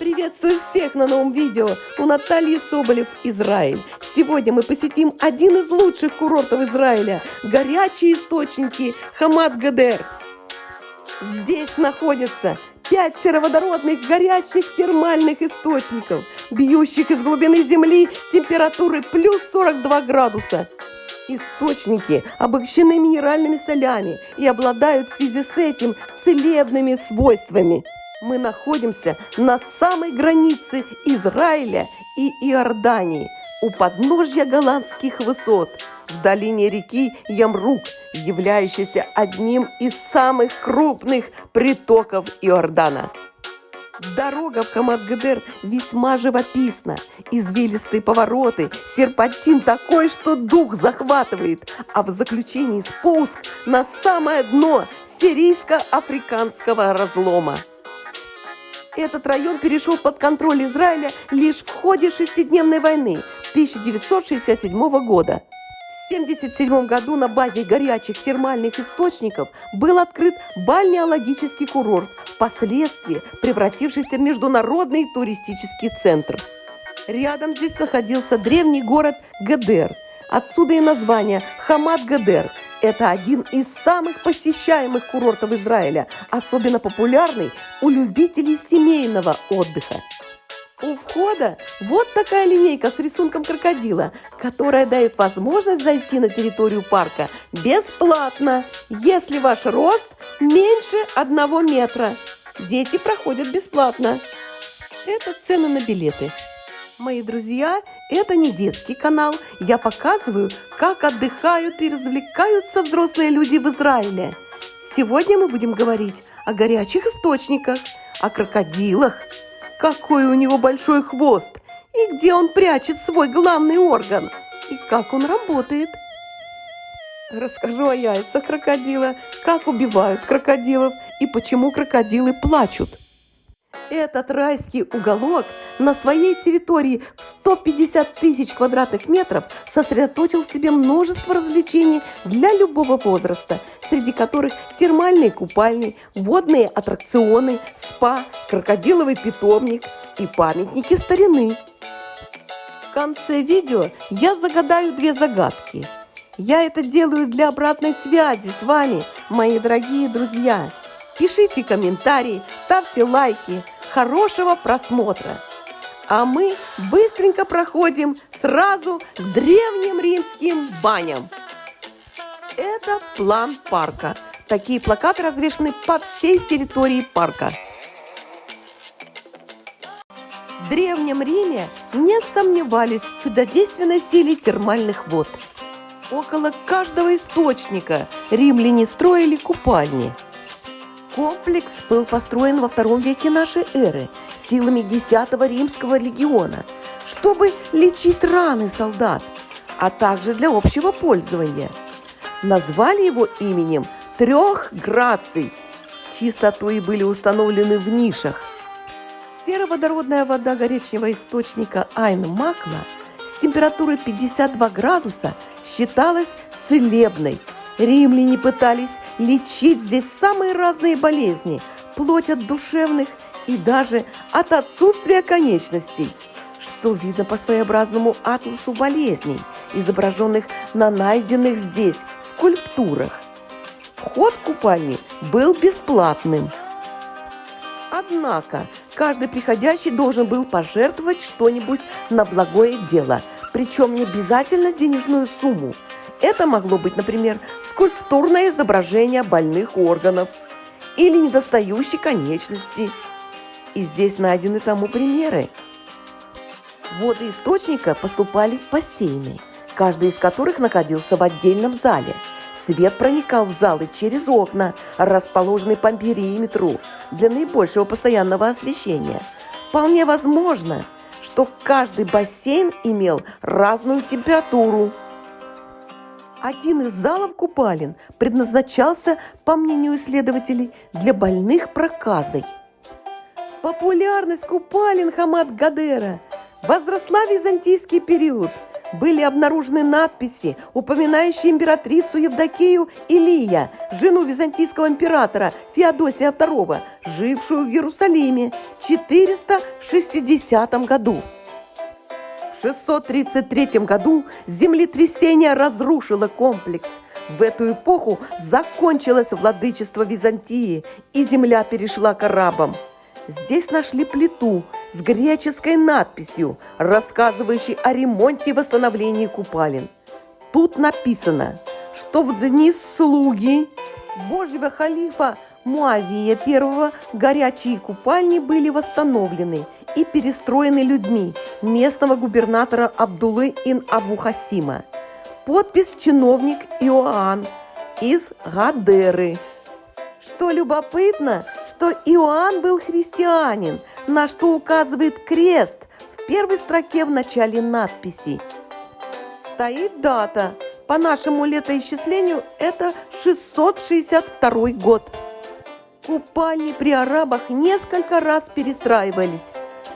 Приветствую всех на новом видео у Натальи Соболев, Израиль. Сегодня мы посетим один из лучших курортов Израиля – горячие источники Хамат-Гадер. Здесь находятся 5 сероводородных горячих термальных источников, бьющих из глубины земли температуры плюс 42 градуса. Источники обогащены минеральными солями и обладают в связи с этим целебными свойствами. Мы находимся на самой границе Израиля и Иордании, у подножья Голландских высот, в долине реки Ямрук, являющейся одним из самых крупных притоков Иордана. Дорога в Хамат-Гадер весьма живописна. Извилистые повороты, серпантин такой, что дух захватывает, а в заключении спуск на самое дно сирийско-африканского разлома. Этот район перешел под контроль Израиля лишь в ходе шестидневной войны 1967 года. В 1977 году на базе горячих термальных источников был открыт бальнеологический курорт, впоследствии превратившийся в международный туристический центр. Рядом здесь находился древний город Гадер. Отсюда и название Хамат-Гадер. Это один из самых посещаемых курортов Израиля, особенно популярный у любителей семейного отдыха. У входа вот такая линейка с рисунком крокодила, которая дает возможность зайти на территорию парка бесплатно, если ваш рост меньше 1 метра. Дети проходят бесплатно. Это цены на билеты. Мои друзья, это не детский канал. Я показываю, как отдыхают и развлекаются взрослые люди в Израиле. Сегодня мы будем говорить о горячих источниках, о крокодилах, какой у него большой хвост и где он прячет свой главный орган, и как он работает. Расскажу о яйцах крокодила, как убивают крокодилов и почему крокодилы плачут. Этот райский уголок на своей территории в 150 тысяч квадратных метров сосредоточил в себе множество развлечений для любого возраста, среди которых термальные купальни, водные аттракционы, спа, крокодиловый питомник и памятники старины. В конце видео я загадаю 2 загадки. Я это делаю для обратной связи с вами, мои дорогие друзья. Пишите комментарии, ставьте лайки. Хорошего просмотра! А мы быстренько проходим сразу к древним римским баням. Это план парка. Такие плакаты развешаны по всей территории парка. В Древнем Риме не сомневались в чудодейственной силе термальных вод. Около каждого источника римляне строили купальни. Комплекс был построен во II веке нашей эры силами 10-го римского легиона, чтобы лечить раны солдат, а также для общего пользования. Назвали его именем 3 Граций. Чьи статуи были установлены в нишах. Сероводородная вода горячего источника Айн-Макла с температурой 52 градуса считалась целебной. Римляне пытались лечить здесь самые разные болезни, вплоть от душевных и даже от отсутствия конечностей, что видно по своеобразному атласу болезней, изображенных на найденных здесь скульптурах. Вход в купальни был бесплатным. Однако каждый приходящий должен был пожертвовать что-нибудь на благое дело, причем не обязательно денежную сумму. Это могло быть, например, скульптурное изображение больных органов или недостающей конечности. И здесь найдены тому примеры. Воды источника поступали в бассейны, каждый из которых находился в отдельном зале. Свет проникал в залы через окна, расположенные по периметру, для наибольшего постоянного освещения. Вполне возможно, что каждый бассейн имел разную температуру. Один из залов купалин предназначался, по мнению исследователей, для больных проказой. Популярность купалин Хамат-Гадера возросла в византийский период. были обнаружены надписи, упоминающие императрицу Евдокию Илия, жену византийского императора Феодосия II, жившую в Иерусалиме в 460 году. В 633 году землетрясение разрушило комплекс. В эту эпоху закончилось владычество Византии, и земля перешла к арабам. Здесь нашли плиту с греческой надписью, рассказывающей о ремонте и восстановлении купалин. Тут написано, что в дни слуги Божьего халифа Муавия I горячие купальни были восстановлены и перестроены людьми местного губернатора Абдуллы ин Абу Хасима. Подпись чиновник Иоанн из Гадеры. Что любопытно, что Иоанн был христианин, на что указывает крест в первой строке в начале надписи. Стоит дата. По нашему летоисчислению это 662 год. Купальни при арабах несколько раз перестраивались,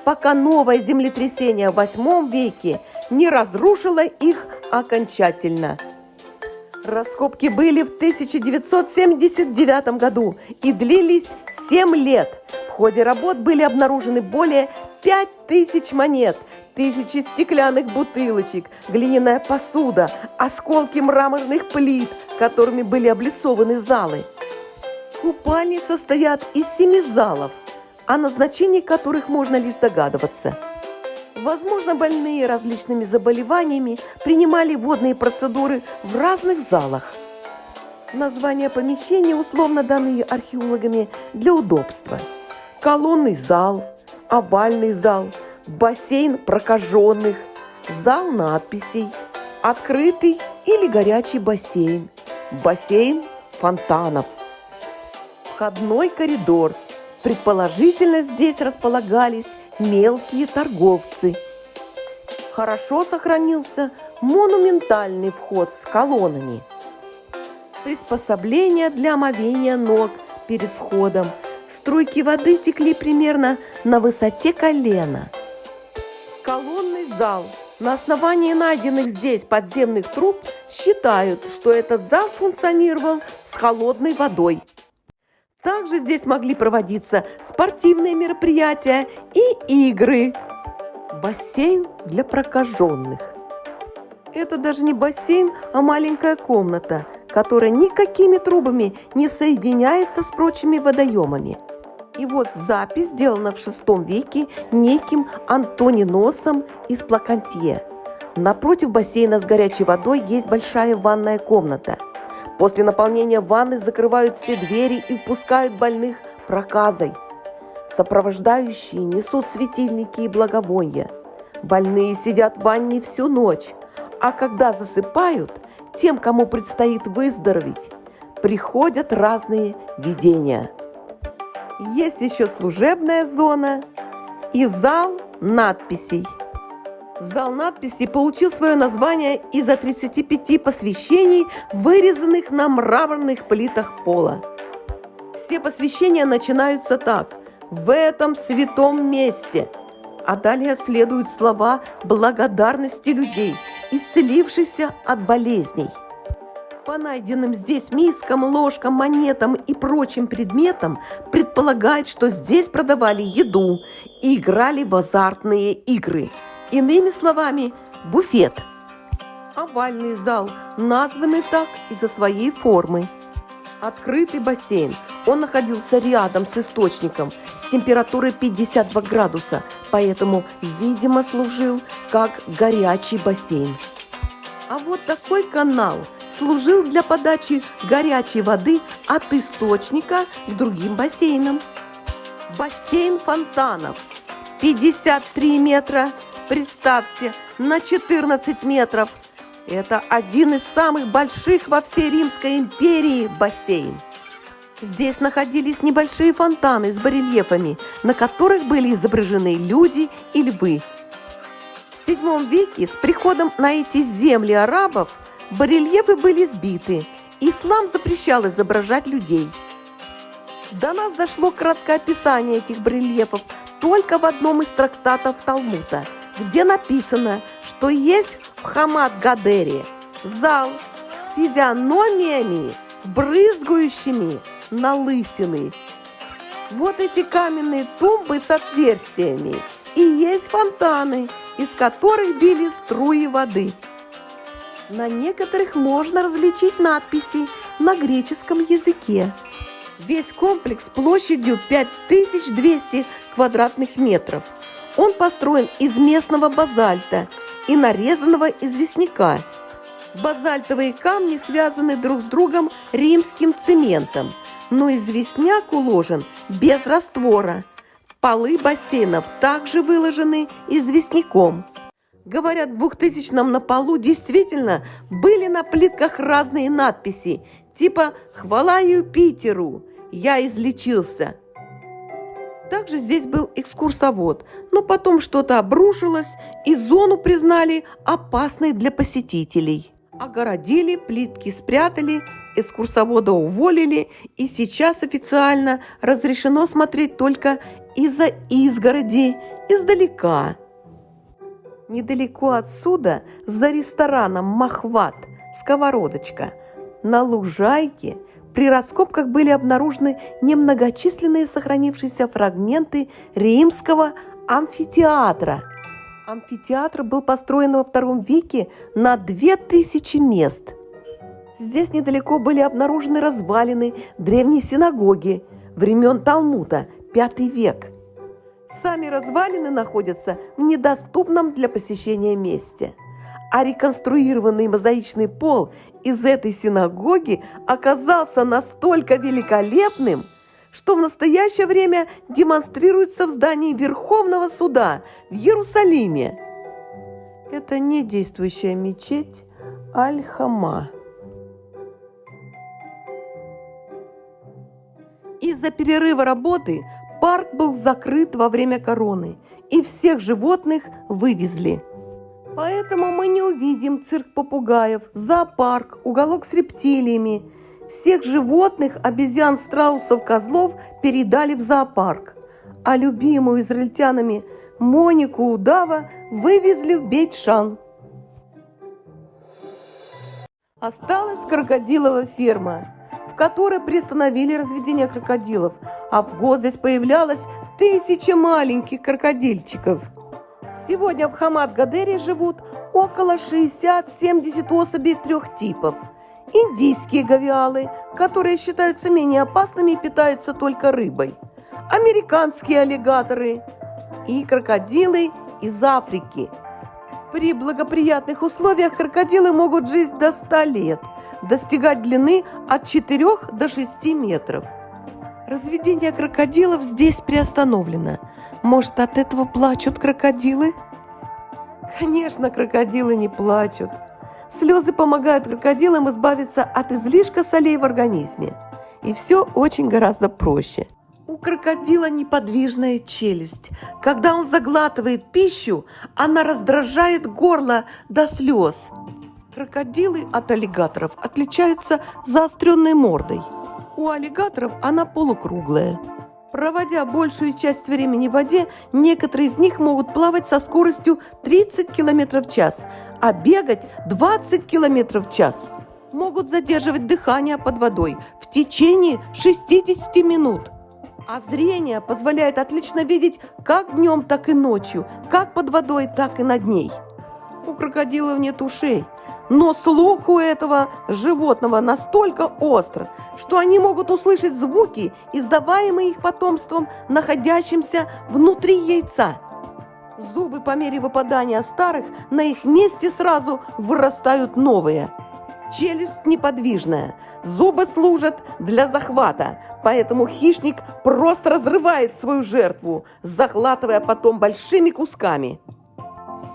пока новое землетрясение в VIII веке не разрушило их окончательно. Раскопки были в 1979 году и длились 7 лет. В ходе работ были обнаружены более 5000 монет, тысячи стеклянных бутылочек, глиняная посуда, осколки мраморных плит, которыми были облицованы залы. Купальни состоят из 7 залов, о назначении которых можно лишь догадываться. Возможно, больные различными заболеваниями принимали водные процедуры в разных залах. Названия помещения условно даны археологами для удобства. Колонный зал, овальный зал, бассейн прокаженных, зал надписей, открытый или горячий бассейн, бассейн фонтанов. Входной коридор. Предположительно, здесь располагались мелкие торговцы. Хорошо сохранился монументальный вход с колоннами. Приспособления для омовения ног перед входом. Струйки воды текли примерно на высоте колена. Колонный зал. На основании найденных здесь подземных труб считают, что этот зал функционировал с холодной водой. Также здесь могли проводиться спортивные мероприятия и игры. Бассейн для прокаженных. Это даже не бассейн, а маленькая комната, которая никакими трубами не соединяется с прочими водоемами. И вот запись сделана в VI веке неким Антониносом из Плакантье. Напротив бассейна с горячей водой есть большая ванная комната. После наполнения ванны закрывают все двери и впускают больных проказой. Сопровождающие несут светильники и благовония. Больные сидят в ванне всю ночь, а когда засыпают, тем, кому предстоит выздороветь, приходят разные видения. Есть еще служебная зона и зал надписей. Зал надписей получил свое название из-за 35 посвящений, вырезанных на мраморных плитах пола. Все посвящения начинаются так: «В этом святом месте», а далее следуют слова благодарности людей, исцелившихся от болезней. По найденным здесь мискам, ложкам, монетам и прочим предметам предполагает, что здесь продавали еду и играли в азартные игры. Иными словами, буфет. Овальный зал названный так из-за своей формы. Открытый бассейн. Он находился рядом с источником с температурой 52 градуса, поэтому, видимо, служил как горячий бассейн. А вот такой канал служил для подачи горячей воды от источника к другим бассейнам. Бассейн фонтанов. 53 метра. Представьте, на 14 метров. Это один из самых больших во всей Римской империи бассейн. Здесь находились небольшие фонтаны с барельефами, на которых были изображены люди и львы. В VII веке с приходом на эти земли арабов барельефы были сбиты. Ислам запрещал изображать людей. До нас дошло краткое описание этих барельефов только в одном из трактатов Талмуда, где написано, что есть в Хамат-Гадере зал с физиономиями, брызгающими на лысины. Вот эти каменные тумбы с отверстиями и есть фонтаны, из которых били струи воды. На некоторых можно различить надписи на греческом языке. Весь комплекс площадью 5200 квадратных метров. Он построен из местного базальта и нарезанного известняка. Базальтовые камни связаны друг с другом римским цементом, но известняк уложен без раствора. Полы бассейнов также выложены известняком. Говорят, в 2000-м на полу действительно были на плитках разные надписи, типа «Хвала Юпитеру! Я излечился!». Также здесь был экскурсовод, но потом что-то обрушилось, и зону признали опасной для посетителей. Огородили, плитки спрятали, экскурсовода уволили, и сейчас официально разрешено смотреть только из-за изгороди, издалека. Недалеко отсюда, за рестораном «Махват» «Сковородочка», на лужайке при раскопках были обнаружены немногочисленные сохранившиеся фрагменты римского амфитеатра. Амфитеатр был построен во II веке на 2000 мест. Здесь недалеко были обнаружены развалины древней синагоги времен Талмуда, V век. Сами развалины находятся в недоступном для посещения месте, а реконструированный мозаичный пол из этой синагоги оказался настолько великолепным, что в настоящее время демонстрируется в здании Верховного суда в Иерусалиме. Это не действующая мечеть Аль-Хама. Из-за перерыва работы парк был закрыт во время короны, и всех животных вывезли. Поэтому мы не увидим цирк попугаев, зоопарк, уголок с рептилиями. Всех животных, обезьян, страусов, козлов передали в зоопарк, а любимую израильтянами Монику удава вывезли в Бейт-Шан. Осталась крокодиловая ферма, в которой приостановили разведение крокодилов, а в год здесь появлялось 1000 маленьких крокодильчиков. Сегодня в Хамат-Гадере живут около 60-70 особей 3 типов. Индийские говиалы, которые считаются менее опасными и питаются только рыбой. Американские аллигаторы и крокодилы из Африки. При благоприятных условиях крокодилы могут жить до 100 лет, достигать длины от 4 до 6 метров. Разведение крокодилов здесь приостановлено. Может, от этого плачут крокодилы? Конечно, крокодилы не плачут. Слезы помогают крокодилам избавиться от излишка солей в организме. И все очень гораздо проще. У крокодила неподвижная челюсть. Когда он заглатывает пищу, она раздражает горло до слез. Крокодилы от аллигаторов отличаются заостренной мордой. У аллигаторов она полукруглая. Проводя большую часть времени в воде, некоторые из них могут плавать со скоростью 30 км в час, а бегать 20 км в час. Могут задерживать дыхание под водой в течение 60 минут. А зрение позволяет отлично видеть как днем, так и ночью, как под водой, так и над ней. У крокодилов нет ушей, но слух у этого животного настолько остр, что они могут услышать звуки, издаваемые их потомством, находящимся внутри яйца. Зубы по мере выпадания старых на их месте сразу вырастают новые. Челюсть неподвижная, зубы служат для захвата, поэтому хищник просто разрывает свою жертву, заглатывая потом большими кусками.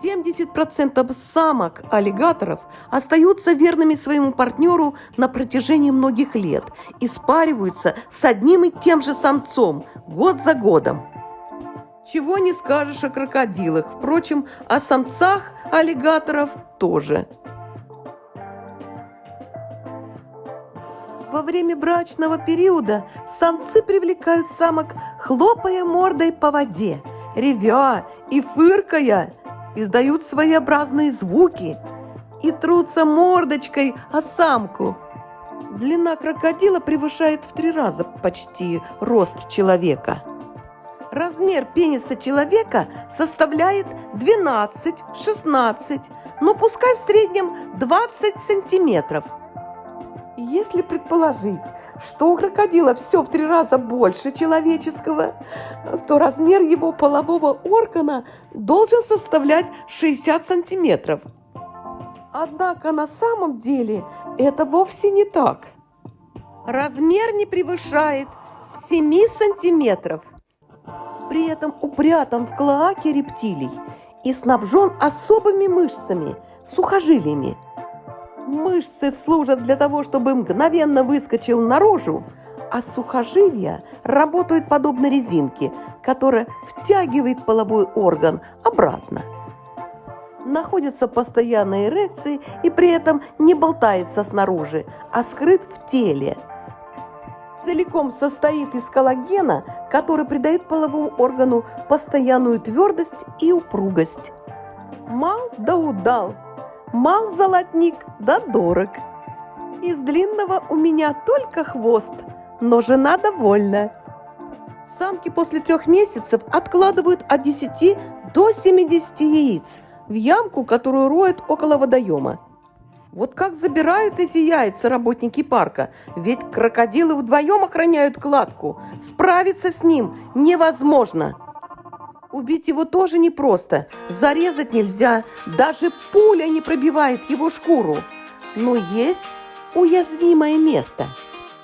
70% самок аллигаторов остаются верными своему партнеру на протяжении многих лет и спариваются с одним и тем же самцом год за годом. Чего не скажешь о крокодилах, впрочем, о самцах аллигаторов тоже. Во время брачного периода самцы привлекают самок, хлопая мордой по воде, ревя и фыркая. издают своеобразные звуки и трутся мордочкой о самку. Длина крокодила превышает в 3 раза почти рост человека. Размер пениса человека составляет 12-16, но пускай в среднем 20 сантиметров. Если предположить, что у крокодила все в 3 раза больше человеческого, то размер его полового органа должен составлять 60 сантиметров. Однако на самом деле это вовсе не так. Размер не превышает 7 сантиметров. При этом упрятан в клоаке рептилий и снабжен особыми мышцами, сухожилиями. Мышцы служат для того, чтобы мгновенно выскочил наружу, а сухожилия работают подобно резинке, которая втягивает половой орган обратно. Находится в постоянной эрекции и при этом не болтается снаружи, а скрыт в теле. Целиком состоит из коллагена, который придает половому органу постоянную твердость и упругость. Мал да удал, мал золотник да дорог. Из длинного у меня только хвост, но жена довольна. Самки после 3 месяцев откладывают от 10 до 70 яиц в ямку, которую роют около водоема. Вот как забирают эти яйца работники парка, ведь крокодилы вдвоем охраняют кладку. Справиться с ним невозможно. Убить его тоже непросто, зарезать нельзя, даже пуля не пробивает его шкуру. Но есть уязвимое место.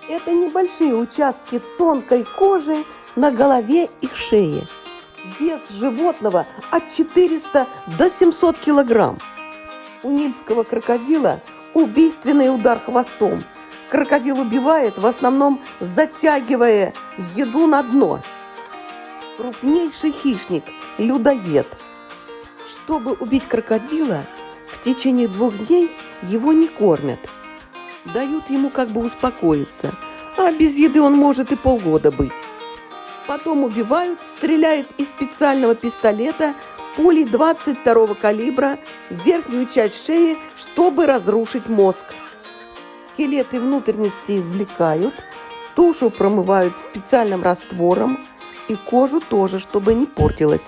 Это небольшие участки тонкой кожи на голове и шее. Вес животного от 400 до 700 килограмм. У нильского крокодила убийственный удар хвостом. Крокодил убивает, в основном затягивая еду на дно. Крупнейший хищник – людоед. Чтобы убить крокодила, в течение 2 дней его не кормят. Дают ему как бы успокоиться, а без еды он может и полгода быть. Потом убивают, стреляют из специального пистолета пулей 22-го калибра в верхнюю часть шеи, чтобы разрушить мозг. Скелет и внутренности извлекают, тушу промывают специальным раствором и кожу тоже, чтобы не портилась.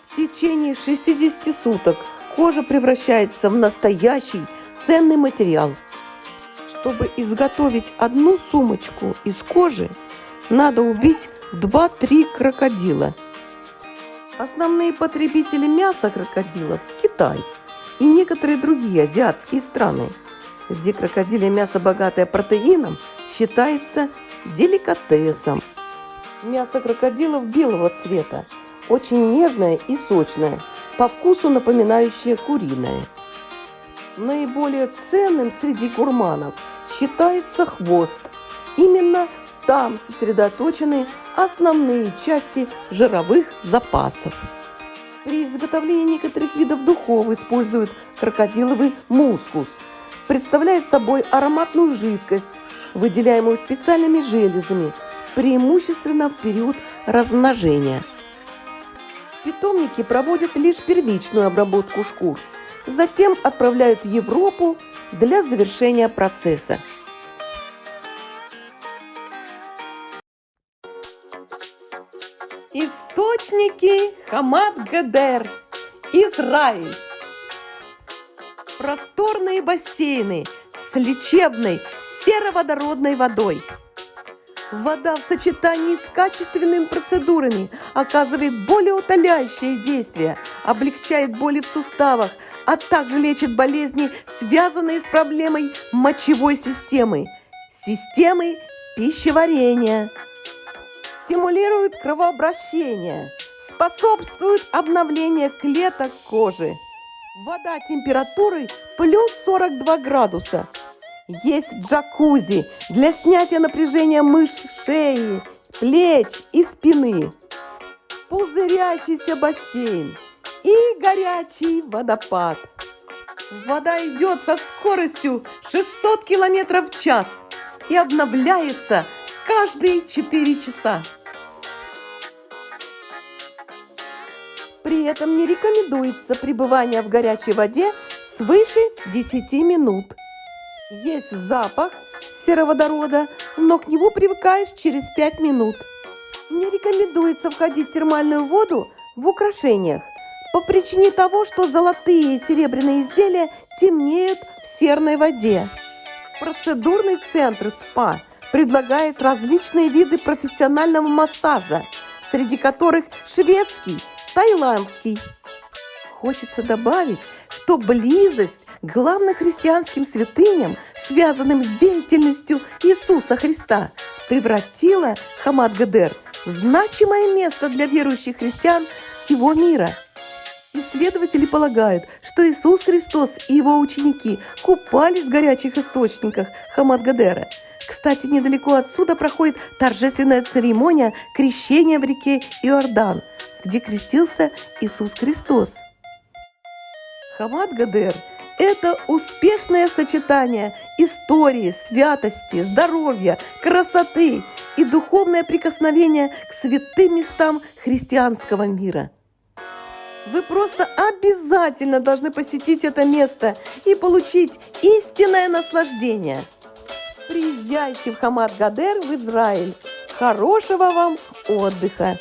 В течение 60 суток кожа превращается в настоящий ценный материал. Чтобы изготовить одну сумочку из кожи, надо убить 2-3 крокодила. Основные потребители мяса крокодилов – Китай и некоторые другие азиатские страны, где крокодилье мясо, богатое протеином, считается деликатесом. Мясо крокодилов белого цвета, очень нежное и сочное, по вкусу напоминающее куриное. Наиболее ценным среди гурманов считается хвост. Именно там сосредоточены основные части жировых запасов. При изготовлении некоторых видов духов используют крокодиловый мускус. Представляет собой ароматную жидкость, выделяемую специальными железами, преимущественно в период размножения. Питомники проводят лишь первичную обработку шкур, затем отправляют в Европу для завершения процесса. Источники Хамат-Гедер, Израиль. Просторные бассейны с лечебной сероводородной водой. Вода в сочетании с качественными процедурами оказывает болеутоляющее действие, облегчает боли в суставах, а также лечит болезни, связанные с проблемой мочевой системы, системы пищеварения. Стимулирует кровообращение, способствует обновлению клеток кожи. Вода температурой плюс 42 градуса. Есть джакузи для снятия напряжения мышц шеи, плеч и спины. Пузырящийся бассейн и горячий водопад. Вода идет со скоростью 600 км в час и обновляется каждые 4 часа. При этом не рекомендуется пребывание в горячей воде свыше 10 минут. Есть запах сероводорода, но к нему привыкаешь через 5 минут. Не рекомендуется входить в термальную воду в украшениях по причине того, что золотые и серебряные изделия темнеют в серной воде. Процедурный центр СПА предлагает различные виды профессионального массажа, среди которых шведский, таиландский. Хочется добавить, что близость к главным христианским святыням, связанным с деятельностью Иисуса Христа, превратила Хамат-Гадер в значимое место для верующих христиан всего мира. Исследователи полагают, что Иисус Христос и его ученики купались в горячих источниках Хамат-Гадера. Кстати, недалеко отсюда проходит торжественная церемония крещения в реке Иордан, где крестился Иисус Христос. Хамат-Гадер – это успешное сочетание истории, святости, здоровья, красоты и духовное прикосновение к святым местам христианского мира. Вы просто обязательно должны посетить это место и получить истинное наслаждение. Приезжайте в Хамат-Гадер в Израиль. Хорошего вам отдыха!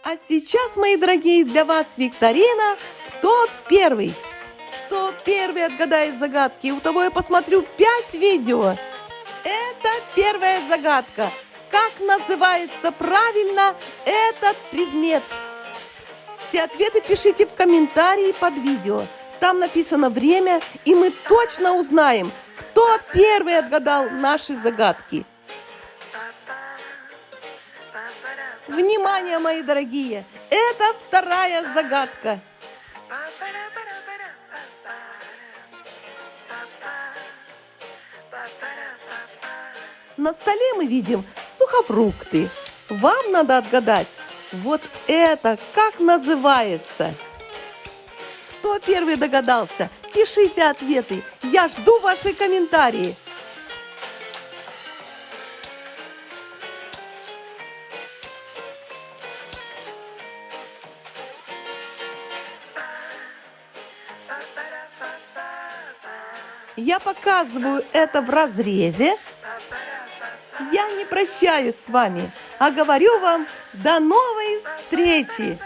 А сейчас, мои дорогие, для вас викторина «Кто первый?». Кто первый отгадает загадки, у того я посмотрю 5 видео. Это первая загадка. Как называется правильно этот предмет? Все ответы пишите в комментарии под видео. Там написано время, и мы точно узнаем, кто первый отгадал наши загадки. Внимание, мои дорогие! Это вторая загадка. На столе мы видим сухофрукты. Вам надо отгадать, вот это как называется? Кто первый догадался? Пишите ответы. Я жду ваши комментарии. Я показываю это в разрезе. Я не прощаюсь с вами, а говорю вам до новой встречи!